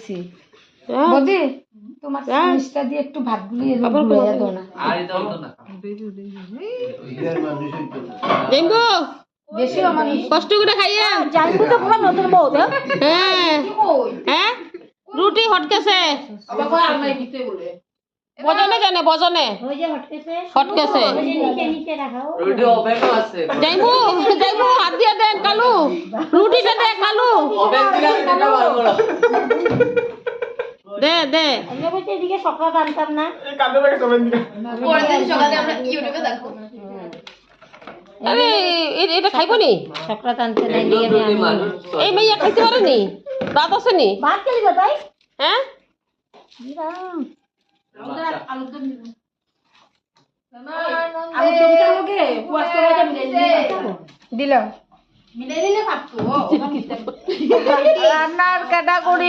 দেখছি বদি তোমার মিষ্টা দিয়ে একটু ভাতগুলি ঘুরাইয়া দাও না জাইম্বু বেশি আমার কষ্ট করে খাইয়া জানবো তো পুরো নতুন বউ তো হ্যাঁ হ্যাঁ রুটি হটকেছে বজনে জানে বজনে ওই যে হটকেছে হটকেছে ওই যে নিচে নিচে রাখাও রুটি ওভেনও আছে যাইবো যাইবো হাত দিয়ে দেন কালু রুটিটা দে কালু ওভেন থেকে এটা পারবো না দে দে আমরা বলতে এদিকে সকাল আনতাম না পরের দিন সকালে আমরা ইউটিউবে দেখো আরে এটা খাইবো নি সকাল আনতে নাই একদম দিয়ে রুটি আমি মানুষ এই মাইয়া খাইতে পারে নি রাত আছে নি ভাত খেলি তাই হ্যাঁ আলুদম দিব আলুদমটা লগে কুয়াশ করে দিলাম মিলাই দিলে ভাবতো রান্নার ক্যাটাগরি